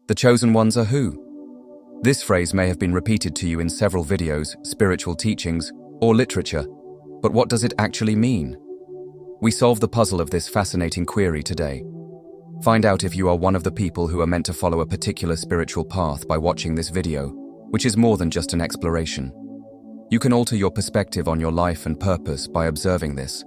The chosen ones are who? This phrase may have been repeated to you in several videos, spiritual teachings, or literature, but what does it actually mean? We solve the puzzle of this fascinating query today. Find out if you are one of the people who are meant to follow a particular spiritual path by watching this video, which is more than just an exploration. You can alter your perspective on your life and purpose by observing this.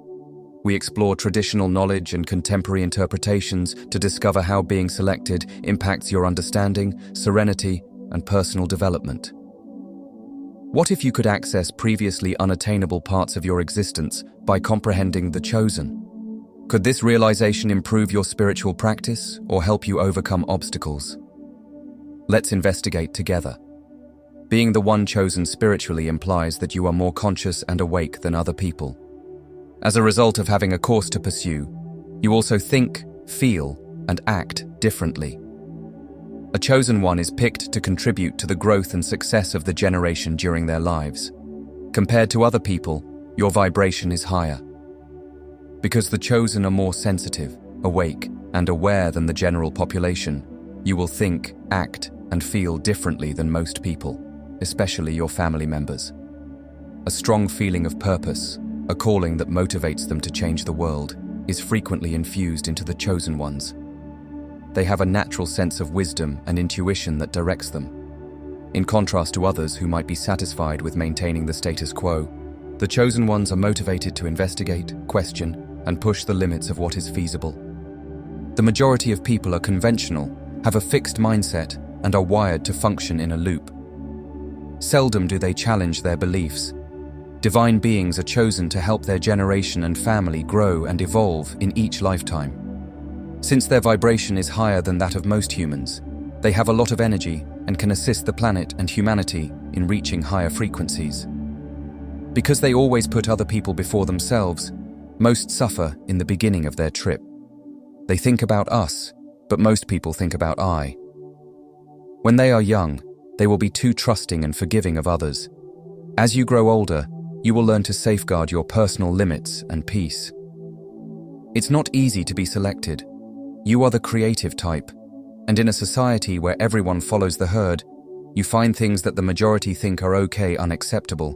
We explore traditional knowledge and contemporary interpretations to discover how being selected impacts your understanding, serenity, and personal development. What if you could access previously unattainable parts of your existence by comprehending the chosen? Could this realization improve your spiritual practice or help you overcome obstacles? Let's investigate together. Being the one chosen spiritually implies that you are more conscious and awake than other people. As a result of having a course to pursue, you also think, feel, and act differently. A chosen one is picked to contribute to the growth and success of the generation during their lives. Compared to other people, your vibration is higher. Because the chosen are more sensitive, awake, and aware than the general population, you will think, act, and feel differently than most people, especially your family members. A strong feeling of purpose, a calling that motivates them to change the world, is frequently infused into the chosen ones. They have a natural sense of wisdom and intuition that directs them. In contrast to others who might be satisfied with maintaining the status quo, the chosen ones are motivated to investigate, question, and push the limits of what is feasible. The majority of people are conventional, have a fixed mindset, and are wired to function in a loop. Seldom do they challenge their beliefs. Divine beings are chosen to help their generation and family grow and evolve in each lifetime. Since their vibration is higher than that of most humans, they have a lot of energy and can assist the planet and humanity in reaching higher frequencies. Because they always put other people before themselves, most suffer in the beginning of their trip. They think about us, but most people think about I. When they are young, they will be too trusting and forgiving of others. As you grow older, you will learn to safeguard your personal limits and peace. It's not easy to be selected. You are the creative type, and in a society where everyone follows the herd, you find things that the majority think are okay unacceptable.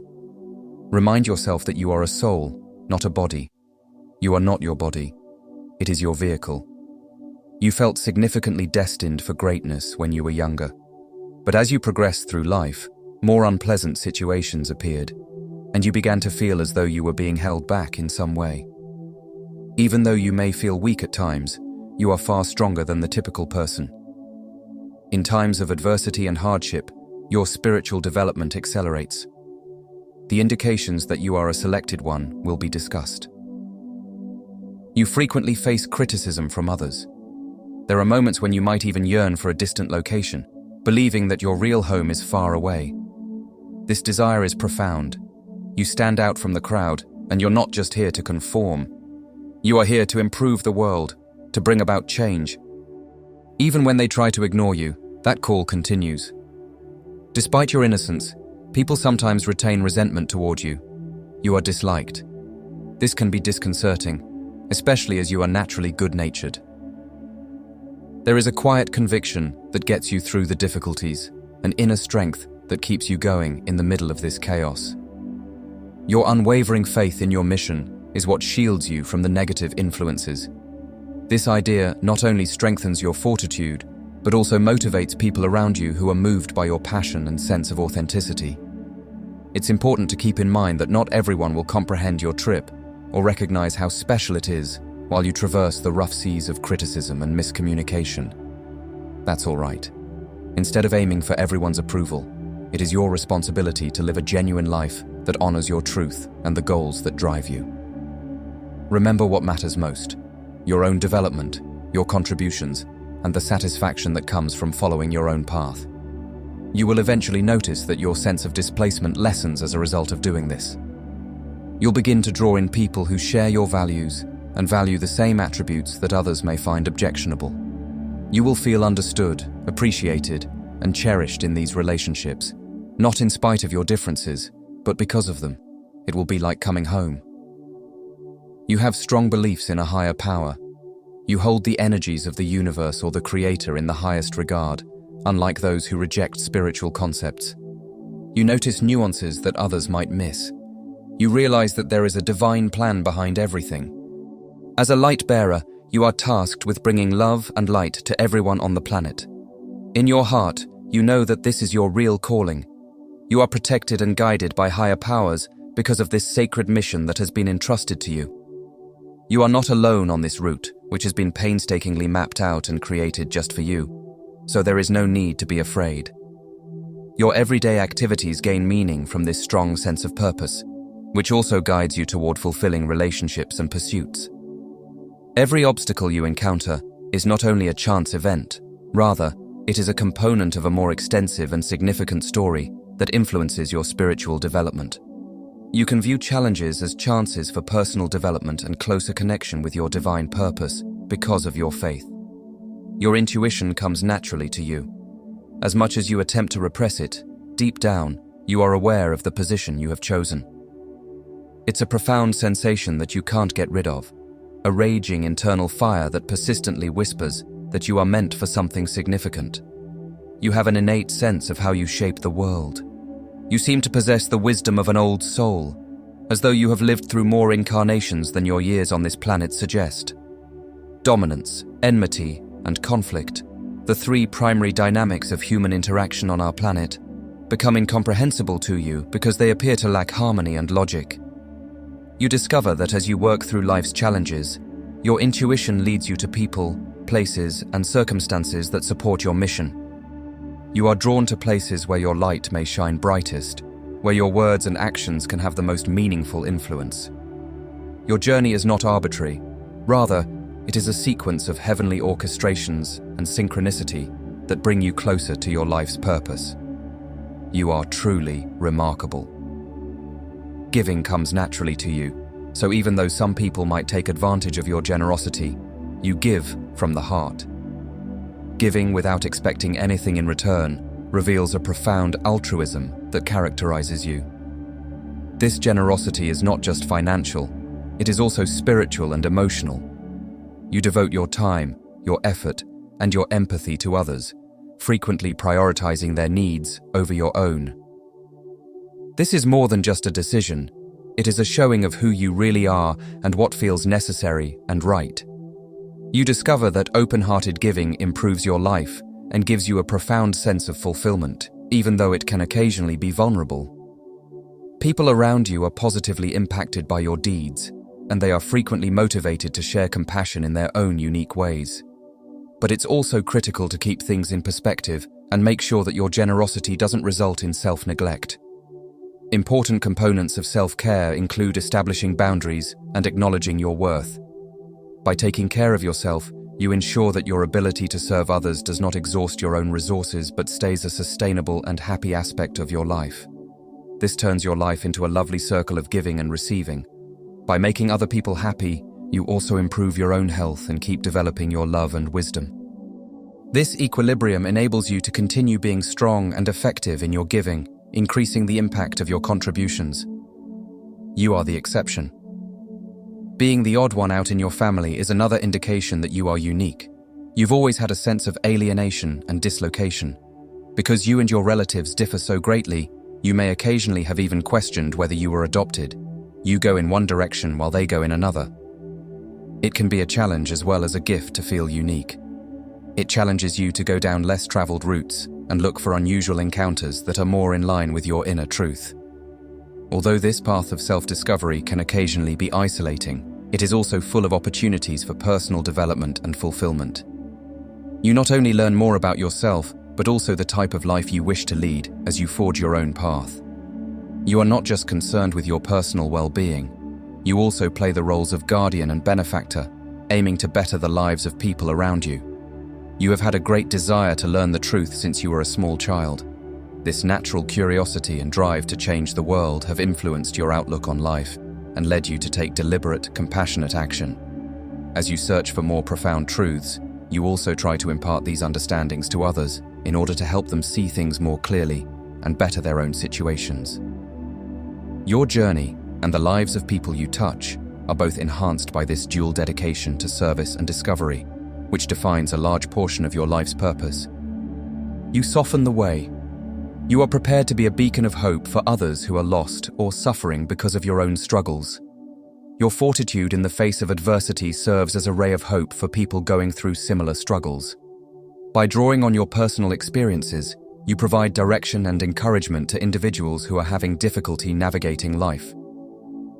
Remind yourself that you are a soul, not a body. You are not your body. It is your vehicle. You felt significantly destined for greatness when you were younger. But as you progressed through life, more unpleasant situations appeared, and you began to feel as though you were being held back in some way. Even though you may feel weak at times, you are far stronger than the typical person. In times of adversity and hardship, your spiritual development accelerates. The indications that you are a selected one will be discussed. You frequently face criticism from others. There are moments when you might even yearn for a distant location, believing that your real home is far away. This desire is profound. You stand out from the crowd, and you're not just here to conform. You are here to improve the world, to bring about change. Even when they try to ignore you, that call continues. Despite your innocence, people sometimes retain resentment toward you. You are disliked. This can be disconcerting, especially as you are naturally good-natured. There is a quiet conviction that gets you through the difficulties, an inner strength that keeps you going in the middle of this chaos. Your unwavering faith in your mission is what shields you from the negative influences. This idea not only strengthens your fortitude, but also motivates people around you who are moved by your passion and sense of authenticity. It's important to keep in mind that not everyone will comprehend your trip or recognize how special it is while you traverse the rough seas of criticism and miscommunication. That's all right. Instead of aiming for everyone's approval, it is your responsibility to live a genuine life that honors your truth and the goals that drive you. Remember what matters most: your own development, your contributions, and the satisfaction that comes from following your own path. You will eventually notice that your sense of displacement lessens as a result of doing this. You'll begin to draw in people who share your values and value the same attributes that others may find objectionable. You will feel understood, appreciated, and cherished in these relationships, not in spite of your differences, but because of them. It will be like coming home. You have strong beliefs in a higher power. You hold the energies of the universe or the Creator in the highest regard, unlike those who reject spiritual concepts. You notice nuances that others might miss. You realize that there is a divine plan behind everything. As a light bearer, you are tasked with bringing love and light to everyone on the planet. In your heart, you know that this is your real calling. You are protected and guided by higher powers because of this sacred mission that has been entrusted to you. You are not alone on this route, which has been painstakingly mapped out and created just for you, so there is no need to be afraid. Your everyday activities gain meaning from this strong sense of purpose, which also guides you toward fulfilling relationships and pursuits. Every obstacle you encounter is not only a chance event, rather, it is a component of a more extensive and significant story that influences your spiritual development. You can view challenges as chances for personal development and closer connection with your divine purpose because of your faith. Your intuition comes naturally to you. As much as you attempt to repress it, deep down, you are aware of the position you have chosen. It's a profound sensation that you can't get rid of, a raging internal fire that persistently whispers that you are meant for something significant. You have an innate sense of how you shape the world. You seem to possess the wisdom of an old soul, as though you have lived through more incarnations than your years on this planet suggest. Dominance, enmity, and conflict, the three primary dynamics of human interaction on our planet, become incomprehensible to you because they appear to lack harmony and logic. You discover that as you work through life's challenges, your intuition leads you to people, places, and circumstances that support your mission. You are drawn to places where your light may shine brightest, where your words and actions can have the most meaningful influence. Your journey is not arbitrary. Rather, it is a sequence of heavenly orchestrations and synchronicity that bring you closer to your life's purpose. You are truly remarkable. Giving comes naturally to you, so even though some people might take advantage of your generosity, you give from the heart. Giving without expecting anything in return reveals a profound altruism that characterizes you. This generosity is not just financial, it is also spiritual and emotional. You devote your time, your effort, and your empathy to others, frequently prioritizing their needs over your own. This is more than just a decision, it is a showing of who you really are and what feels necessary and right. You discover that open-hearted giving improves your life and gives you a profound sense of fulfillment, even though it can occasionally be vulnerable. People around you are positively impacted by your deeds, and they are frequently motivated to share compassion in their own unique ways. But it's also critical to keep things in perspective and make sure that your generosity doesn't result in self-neglect. Important components of self-care include establishing boundaries and acknowledging your worth. By taking care of yourself, you ensure that your ability to serve others does not exhaust your own resources but stays a sustainable and happy aspect of your life. This turns your life into a lovely circle of giving and receiving. By making other people happy, you also improve your own health and keep developing your love and wisdom. This equilibrium enables you to continue being strong and effective in your giving, increasing the impact of your contributions. You are the exception. Being the odd one out in your family is another indication that you are unique. You've always had a sense of alienation and dislocation. Because you and your relatives differ so greatly, you may occasionally have even questioned whether you were adopted. You go in one direction while they go in another. It can be a challenge as well as a gift to feel unique. It challenges you to go down less traveled routes and look for unusual encounters that are more in line with your inner truth. Although this path of self-discovery can occasionally be isolating, it is also full of opportunities for personal development and fulfillment. You not only learn more about yourself, but also the type of life you wish to lead as you forge your own path. You are not just concerned with your personal well-being, you also play the roles of guardian and benefactor, aiming to better the lives of people around you. You have had a great desire to learn the truth since you were a small child. This natural curiosity and drive to change the world have influenced your outlook on life and led you to take deliberate, compassionate action. As you search for more profound truths, you also try to impart these understandings to others in order to help them see things more clearly and better their own situations. Your journey and the lives of people you touch are both enhanced by this dual dedication to service and discovery, which defines a large portion of your life's purpose. You soften the way. You are prepared to be a beacon of hope for others who are lost or suffering because of your own struggles. Your fortitude in the face of adversity serves as a ray of hope for people going through similar struggles. By drawing on your personal experiences, you provide direction and encouragement to individuals who are having difficulty navigating life.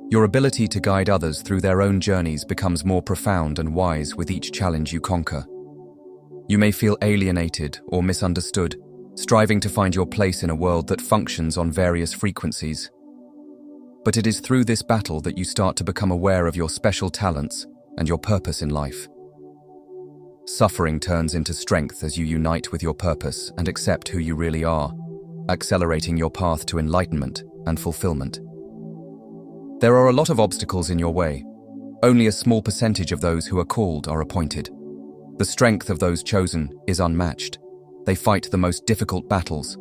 Your ability to guide others through their own journeys becomes more profound and wise with each challenge you conquer. You may feel alienated or misunderstood, striving to find your place in a world that functions on various frequencies. But it is through this battle that you start to become aware of your special talents and your purpose in life. Suffering turns into strength as you unite with your purpose and accept who you really are, accelerating your path to enlightenment and fulfillment. There are a lot of obstacles in your way. Only a small percentage of those who are called are appointed. The strength of those chosen is unmatched. They fight the most difficult battles.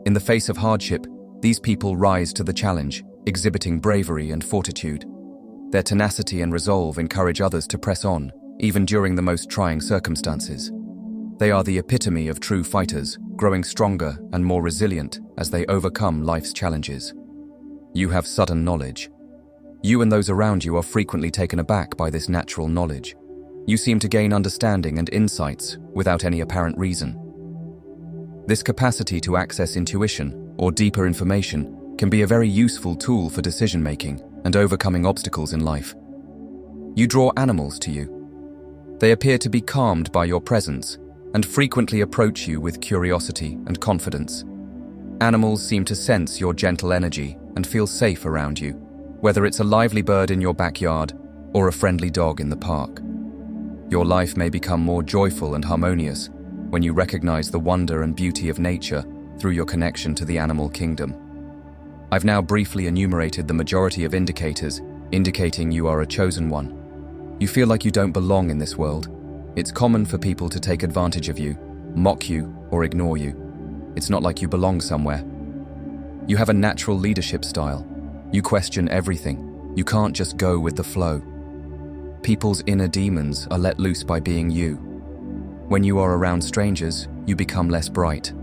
In the face of hardship, these people rise to the challenge, exhibiting bravery and fortitude. Their tenacity and resolve encourage others to press on, even during the most trying circumstances. They are the epitome of true fighters, growing stronger and more resilient as they overcome life's challenges. You have sudden knowledge. You and those around you are frequently taken aback by this natural knowledge. You seem to gain understanding and insights without any apparent reason. This capacity to access intuition or deeper information can be a very useful tool for decision-making and overcoming obstacles in life. You draw animals to you. They appear to be calmed by your presence and frequently approach you with curiosity and confidence. Animals seem to sense your gentle energy and feel safe around you, whether it's a lively bird in your backyard or a friendly dog in the park. Your life may become more joyful and harmonious when you recognize the wonder and beauty of nature through your connection to the animal kingdom. I've now briefly enumerated the majority of indicators indicating you are a chosen one. You feel like you don't belong in this world. It's common for people to take advantage of you, mock you, or ignore you. It's not like you belong somewhere. You have a natural leadership style. You question everything. You can't just go with the flow. People's inner demons are let loose by being you. When you are around strangers, you become less bright.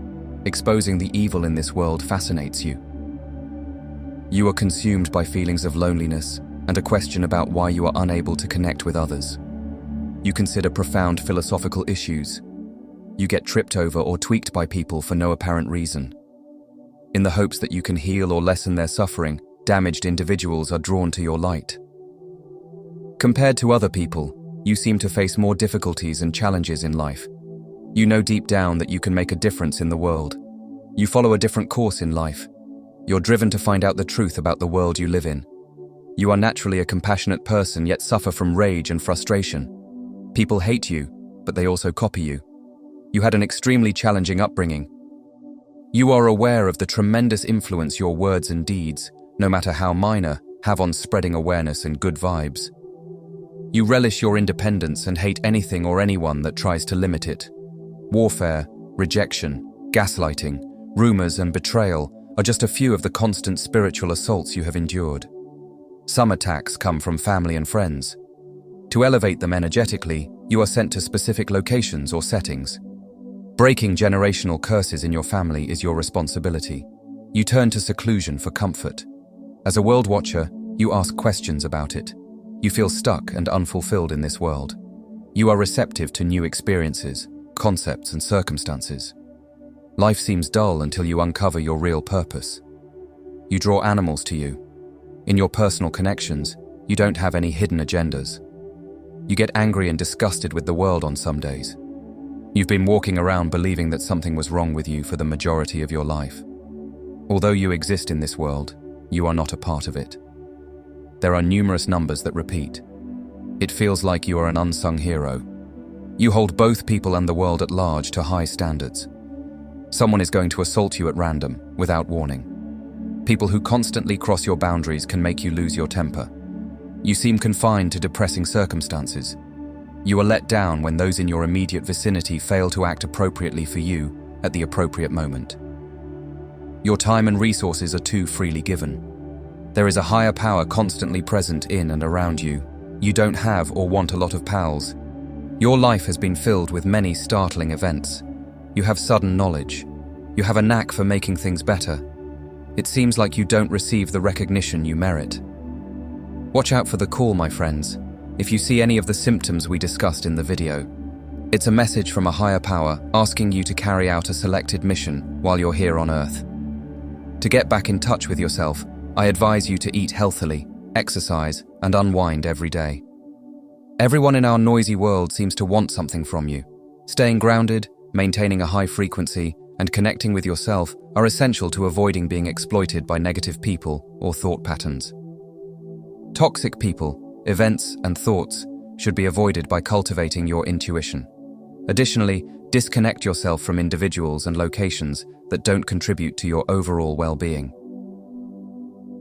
Exposing the evil in this world fascinates you. You are consumed by feelings of loneliness and a question about why you are unable to connect with others. You consider profound philosophical issues. You get tripped over or tweaked by people for no apparent reason. In the hopes that you can heal or lessen their suffering, damaged individuals are drawn to your light. Compared to other people, you seem to face more difficulties and challenges in life. You know deep down that you can make a difference in the world. You follow a different course in life. You're driven to find out the truth about the world you live in. You are naturally a compassionate person yet suffer from rage and frustration. People hate you, but they also copy you. You had an extremely challenging upbringing. You are aware of the tremendous influence your words and deeds, no matter how minor, have on spreading awareness and good vibes. You relish your independence and hate anything or anyone that tries to limit it. Warfare, rejection, gaslighting, rumors, and betrayal are just a few of the constant spiritual assaults you have endured. Some attacks come from family and friends. To elevate them energetically, you are sent to specific locations or settings. Breaking generational curses in your family is your responsibility. You turn to seclusion for comfort. As a world watcher, you ask questions about it. You feel stuck and unfulfilled in this world. You are receptive to new experiences, concepts, and circumstances. Life seems dull until you uncover your real purpose. You draw animals to you. In your personal connections, you don't have any hidden agendas. You get angry and disgusted with the world on some days. You've been walking around believing that something was wrong with you for the majority of your life. Although you exist in this world, you are not a part of it. There are numerous numbers that repeat. It feels like you are an unsung hero. You hold both people and the world at large to high standards. Someone is going to assault you at random, without warning. People who constantly cross your boundaries can make you lose your temper. You seem confined to depressing circumstances. You are let down when those in your immediate vicinity fail to act appropriately for you at the appropriate moment. Your time and resources are too freely given. There is a higher power constantly present in and around you. You don't have or want a lot of pals. Your life has been filled with many startling events. You have sudden knowledge. You have a knack for making things better. It seems like you don't receive the recognition you merit. Watch out for the call, my friends, if you see any of the symptoms we discussed in the video. It's a message from a higher power asking you to carry out a selected mission while you're here on Earth. To get back in touch with yourself, I advise you to eat healthily, exercise, and unwind every day. Everyone in our noisy world seems to want something from you. Staying grounded, maintaining a high frequency, and connecting with yourself are essential to avoiding being exploited by negative people or thought patterns. Toxic people, events, and thoughts should be avoided by cultivating your intuition. Additionally, disconnect yourself from individuals and locations that don't contribute to your overall well-being.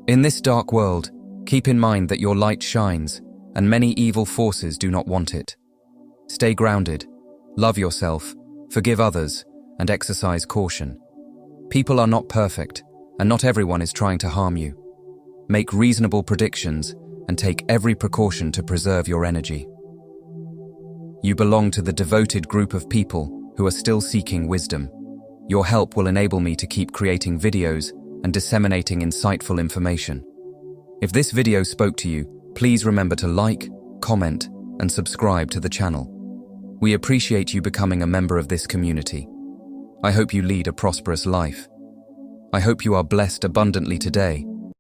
In this dark world, keep in mind that your light shines, and many evil forces do not want it. Stay grounded, love yourself, forgive others, and exercise caution. People are not perfect, and not everyone is trying to harm you. Make reasonable predictions and take every precaution to preserve your energy. You belong to the devoted group of people who are still seeking wisdom. Your help will enable me to keep creating videos and disseminating insightful information. If this video spoke to you, please remember to like, comment, and subscribe to the channel. We appreciate you becoming a member of this community. I hope you lead a prosperous life. I hope you are blessed abundantly today